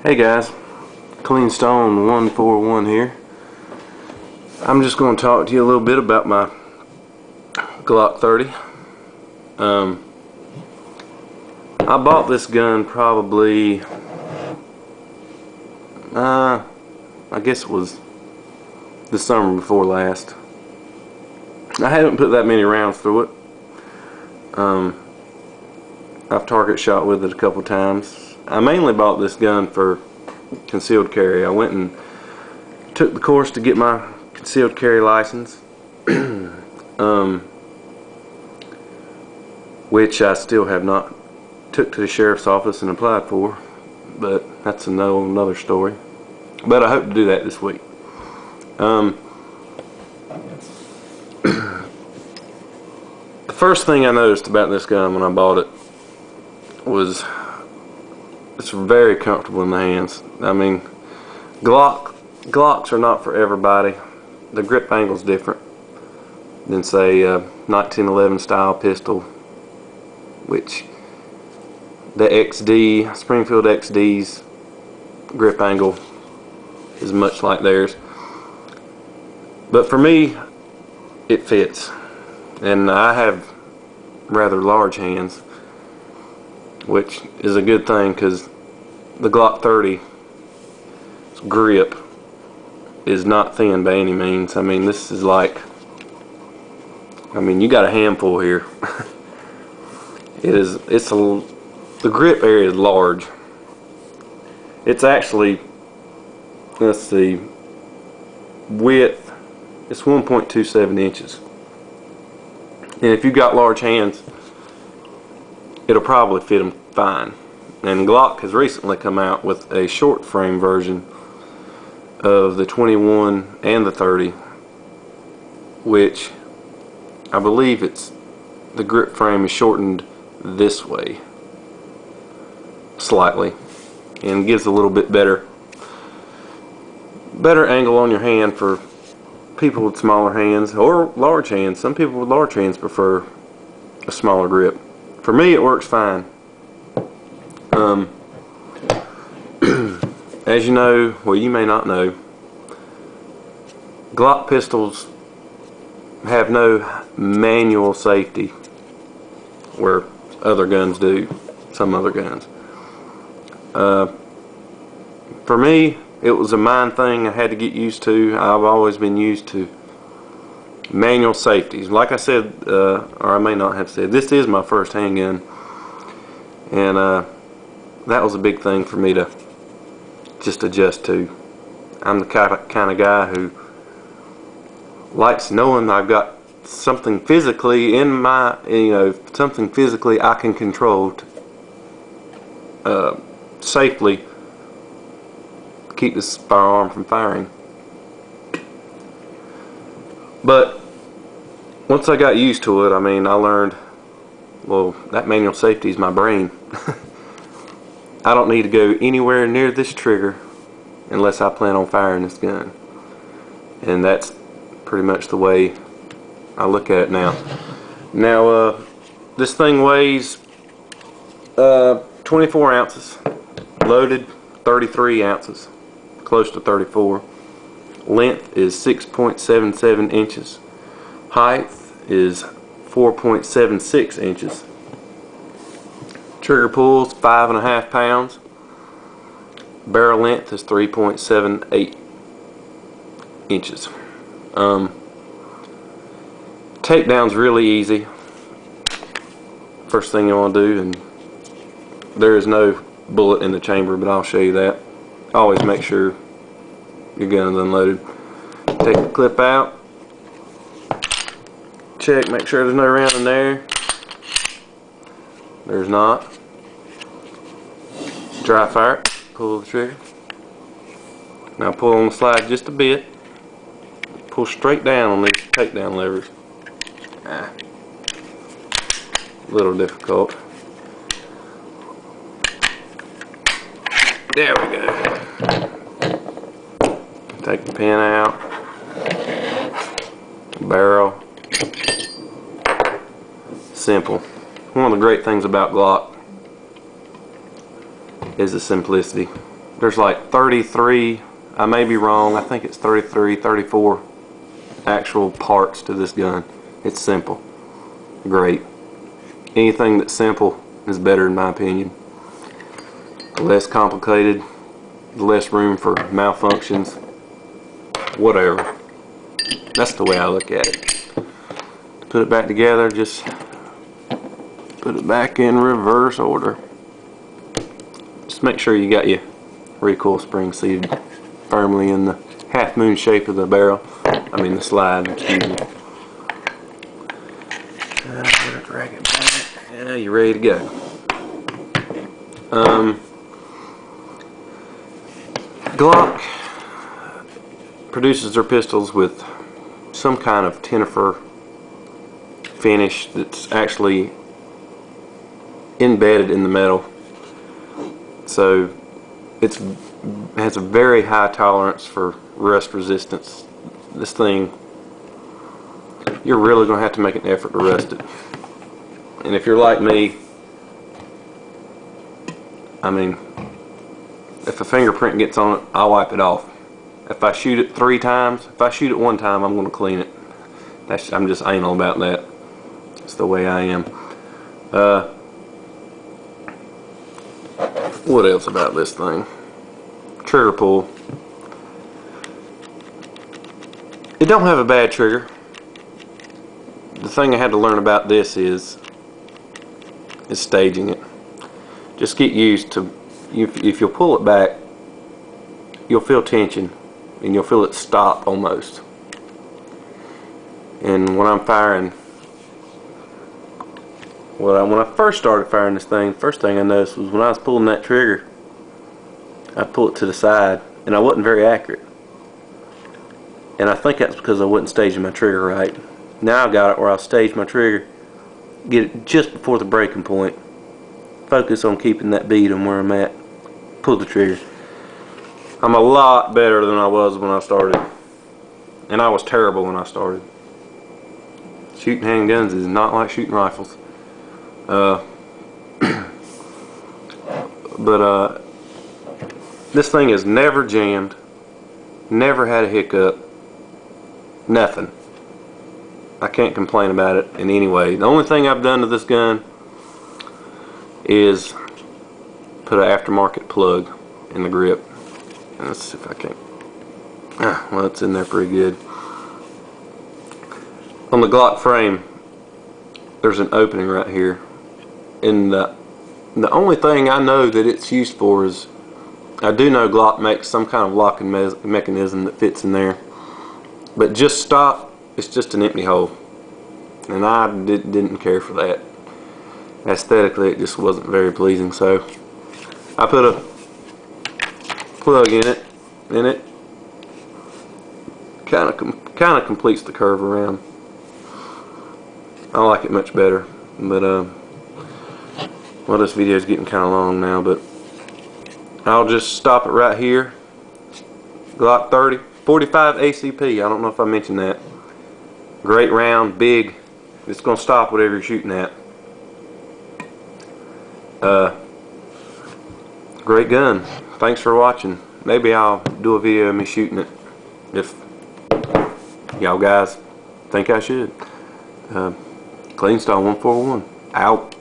Hey guys, Clean Stone 141 here. I'm just going to talk to you a little bit about my Glock 30. I bought this gun probably, I guess it was the summer before last. I haven't put that many rounds through it. I've target shot with it a couple times. I mainly bought this gun for concealed carry. I went and took the course to get my concealed carry license, which I still have not took to the sheriff's office and applied for, but that's another story. But I hope to do that this week. The first thing I noticed about this gun when I bought it was it's very comfortable in the hands. I mean, Glocks are not for everybody. The grip angle is different than, say, a 1911 style pistol, which the XD, Springfield XD's grip angle is much like theirs. But for me, it fits. And I have rather large hands, which is a good thing because the Glock 30's grip is not thin by any means. I mean, this is like, you got a handful here. The grip area is large. It's actually, let's see, width, it's 1.27 inches. And if you've got large hands, it'll probably fit them fine. And Glock has recently come out with a short frame version of the 21 and the 30, which I believe the grip frame is shortened this way slightly and gives a little bit better angle on your hand for people with smaller hands or large hands. Some people with large hands prefer a smaller grip. For me, it works fine. As you know, well, you may not know, Glock pistols have no manual safety where other guns do, some other guns. For me, it was a mind thing I had to get used to. I've always been used to manual safeties. Like I said, or I may not have said, this is my first handgun, and that was a big thing for me to just adjust to. I'm the kind of guy who likes knowing I've got something physically in my, something physically I can control to safely keep this firearm from firing. But once I got used to it, I learned, well, that manual safety is my brain. I don't need to go anywhere near this trigger unless I plan on firing this gun. And that's pretty much the way I look at it now. Now, this thing weighs 24 ounces, loaded 33 ounces, close to 34. Length is 6.77 inches. Height is 4.76 inches. Trigger pull's 5.5 pounds. Barrel length is 3.78 inches. Takedown's really easy. First thing you want to do, and there is no bullet in the chamber, but I'll show you that. Always make sure your gun's unloaded. Take the clip out. Check, make sure there's no round in there. There's not. Dry fire, pull the trigger. Now pull on the slide just a bit. Pull straight down on these takedown levers. A little difficult. There we go. Take the pin out. Barrel. Simple. One of the great things about Glock is the simplicity. There's like 33, I may be wrong, I think it's 33, 34 actual parts to this gun. It's simple. Great. Anything that's simple is better in my opinion. The less complicated, the less room for malfunctions, whatever. That's the way I look at it. Put it back together, just put it back in reverse order. Just make sure you got your recoil spring seated firmly in the half moon shape of the barrel. I mean the slide, excuse me. Drag it back. Yeah, you're ready to go. Glock produces their pistols with some kind of tinifer finish that's actually embedded in the metal, so it has a very high tolerance for rust resistance. This thing, you're really going to have to make an effort to rust it, and if you're like me, I mean, if a fingerprint gets on it, I'll wipe it off. If I shoot it 3 times, if I shoot it 1 time, I'm going to clean it. I'm just anal about that. It's the way I am. What else about this thing? Trigger pull. It don't have a bad trigger. The thing I had to learn about this is staging it. Just get used to, if you'll pull it back, you'll feel tension and you'll feel it stop almost. And when I'm firing, when I first started firing this thing, first thing I noticed was when I was pulling that trigger, I'd pull it to the side and I wasn't very accurate. And I think that's because I wasn't staging my trigger right. Now I've got it where I'll stage my trigger, get it just before the breaking point, focus on keeping that bead on where I'm at, pull the trigger. I'm a lot better than I was when I started, and I was terrible when I started. Shooting handguns is not like shooting rifles. This thing has never jammed, never had a hiccup, nothing. I can't complain about it in any way. The only thing I've done to this gun is put an aftermarket plug in the grip. Let's see if I can. Well, it's in there pretty good. On the Glock frame, there's an opening right here, and the only thing I know that it's used for is, I do know Glock makes some kind of locking mechanism that fits in there, but just stop, it's just an empty hole, and I didn't care for that. Aesthetically, it just wasn't very pleasing, so I put a plug in it, and it kind of completes the curve around. I like it much better, but well, this video is getting kind of long now, but I'll just stop it right here. Glock 30, 45 ACP. I don't know if I mentioned that. Great round, big. It's gonna stop whatever you're shooting at. Great gun. Thanks for watching. Maybe I'll do a video of me shooting it if y'all guys think I should. Clean Style 141 out.